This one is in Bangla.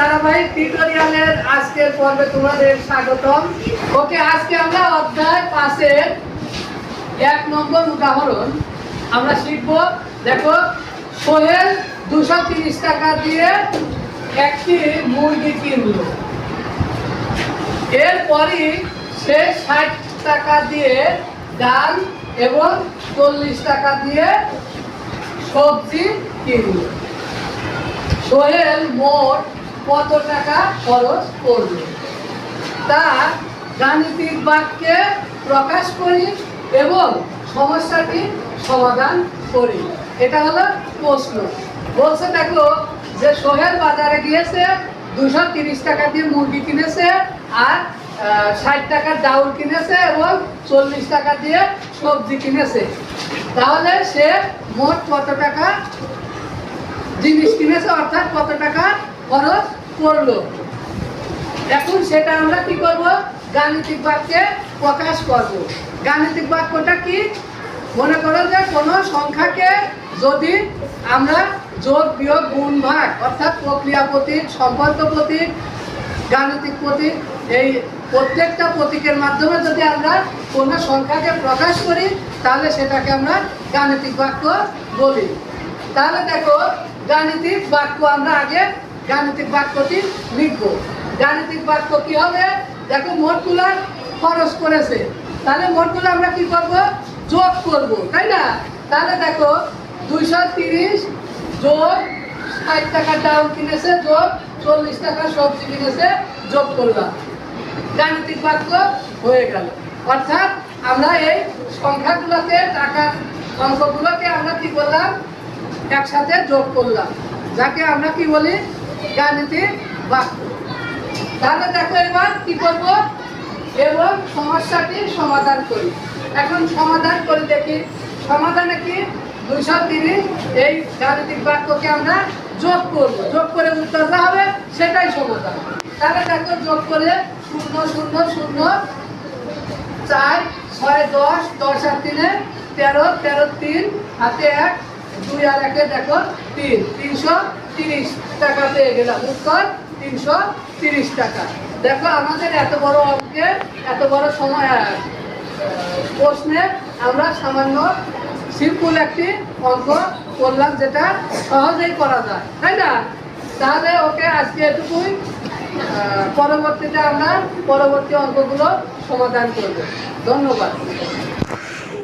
ধারাবাহিক টিউটোরিয়ালের আজকের পর্বে তোমাদের স্বাগতম। ওকে, আজকে আমরা অধ্যায় 5-এর 1 নম্বর উদাহরণ আমরা শিখব। দেখো, সোহেল 230 টাকা দিয়ে একটি মুরগি কিনল। এরপরই সে 60 টাকা দিয়ে ডাল এবং 40 টাকা দিয়ে সবজি কিনল। সোহেল মোট কত টাকা খরচ করল তা গাণিতিক বাক্যে প্রকাশ করি এবং সমস্যাটি সমাধান করি। এটা হলো প্রশ্ন। বলছে দেখো যে সোহেল বাজারে গিয়েছে, 230 টাকা দিয়ে মুরগি কিনেছে আর 60 টাকার ডাউল কিনেছে এবং 40 টাকা দিয়ে সবজি কিনেছে। তাহলে সে মোট কত টাকা জিনিস কিনেছে, অর্থাৎ কত টাকা খরচ করলো। এখন সেটা আমরা কি করব, গাণিতিক বাক্যে প্রকাশ করব। গাণিতিক বাক্যটা কি? মনে করো যে কোনো সংখ্যাকে যদি আমরা যোগ বিয়োগ গুণ ভাগ অর্থাৎ প্রক্রিয়া প্রতীক, সম্পর্ক প্রতীক, গাণিতিক প্রতীক, এই প্রত্যেকটা প্রতীকের মাধ্যমে যদি আমরা কোনো সংখ্যাকে প্রকাশ করি তাহলে সেটাকে আমরা গাণিতিক বাক্য বলি। তাহলে দেখো, গাণিতিক বাক্য আমরা আগে গাণিতিক বাক্যটি লিখব। গাণিতিক বাক্য কি হবে? দেখো, মোটগুলো খরচ করেছে, তাহলে মোটগুলো আমরা কি করব, যোগ করব, তাই না? তাহলে দেখো 230 যোগ 60 টাকা ডাউল কিনেছে যোগ 40 টাকা সবজি কিনেছে, যোগ করলাম, গাণিতিক বাক্য হয়ে গেল। অর্থাৎ আমরা এই সংখ্যাগুলোকে, টাকার অঙ্কগুলোকে আমরা কি করলাম, একসাথে যোগ করলাম, যাকে আমরা কি বলি, গাণিতিক বাক্য। তাহলে দেখো এবার কি করব, এবং সমস্যাটি সমাধান করি। এখন সমাধান করে দেখি। সমাধানে কি, 230 এই গাণিতিক বাক্যকে আমরা যোগ করব, যোগ করে উত্তর যা হবে সেটাই সমাধান। তাহলে দেখো, যোগ করে 0 0 0 4 6 10 10 আর 3 13 13 3 হাতে 1 2 আর 1 দেখো 3 330 টাকা পেয়ে গেলাম। উত্তর 330 টাকা। দেখো, আমাদের এত বড় অঙ্কে, এত বড় সময় প্রশ্নে আমরা সামান্য সিম্পল একটি অঙ্ক করলাম, যেটা সহজেই করা যায়, তাই না? তাহলে ওকে, আজকে এটুকুই। পরবর্তীতে আমরা পরবর্তী অঙ্কগুলো সমাধান করব। ধন্যবাদ।